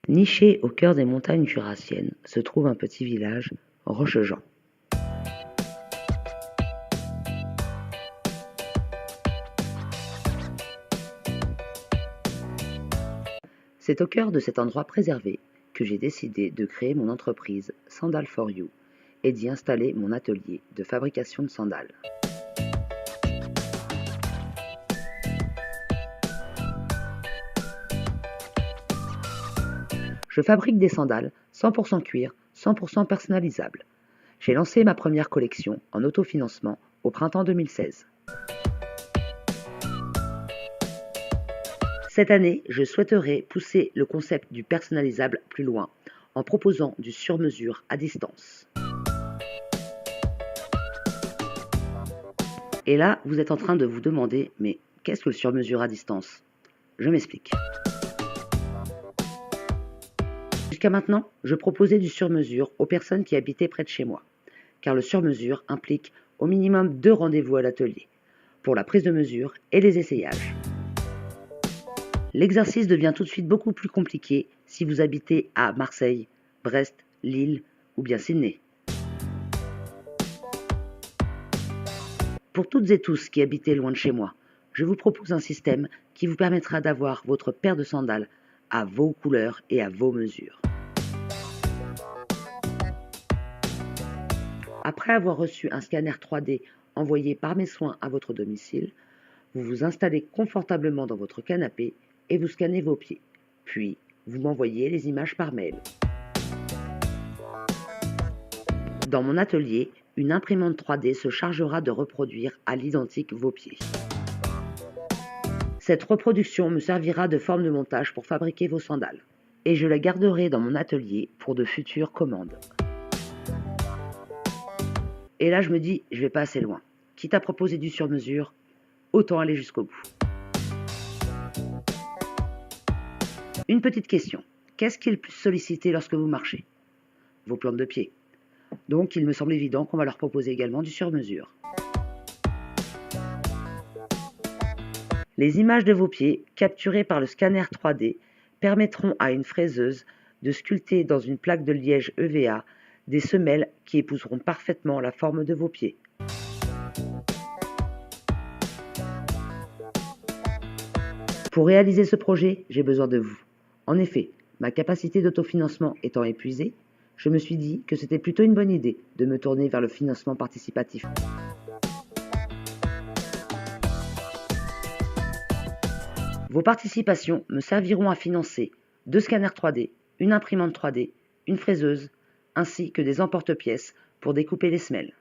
Niché au cœur des montagnes jurassiennes se trouve un petit village, Rochejean. C'est au cœur de cet endroit préservé que j'ai décidé de créer mon entreprise Sandal for You et d'y installer mon atelier de fabrication de sandales. Je fabrique des sandales 100% cuir, 100% personnalisables. J'ai lancé ma première collection en autofinancement au printemps 2016. Cette année, je souhaiterais pousser le concept du personnalisable plus loin en proposant du sur-mesure à distance. Et là, vous êtes en train de vous demander, mais qu'est-ce que le sur-mesure à distance? Je m'explique. Jusqu'à maintenant, je proposais du sur-mesure aux personnes qui habitaient près de chez moi, car le sur-mesure implique au minimum 2 rendez-vous à l'atelier, pour la prise de mesure et les essayages. L'exercice devient tout de suite beaucoup plus compliqué si vous habitez à Marseille, Brest, Lille ou bien Sydney. Pour toutes et tous qui habitez loin de chez moi, je vous propose un système qui vous permettra d'avoir votre paire de sandales à vos couleurs et à vos mesures. Après avoir reçu un scanner 3D envoyé par mes soins à votre domicile, vous vous installez confortablement dans votre canapé et vous scannez vos pieds. Puis, vous m'envoyez les images par mail. Dans mon atelier, une imprimante 3D se chargera de reproduire à l'identique vos pieds. Cette reproduction me servira de forme de montage pour fabriquer vos sandales. Et je la garderai dans mon atelier pour de futures commandes. Et là, je me dis, je vais pas assez loin. Quitte à proposer du sur-mesure, autant aller jusqu'au bout. Une petite question. Qu'est-ce qui est le plus sollicité lorsque vous marchez? Vos plantes de pied. Donc, il me semble évident qu'on va leur proposer également du sur-mesure. Les images de vos pieds, capturées par le scanner 3D, permettront à une fraiseuse de sculpter dans une plaque de liège EVA des semelles qui épouseront parfaitement la forme de vos pieds. Pour réaliser ce projet, j'ai besoin de vous. En effet, ma capacité d'autofinancement étant épuisée, je me suis dit que c'était plutôt une bonne idée de me tourner vers le financement participatif. Vos participations me serviront à financer 2 scanners 3D, une imprimante 3D, une fraiseuse, ainsi que des emporte-pièces pour découper les semelles.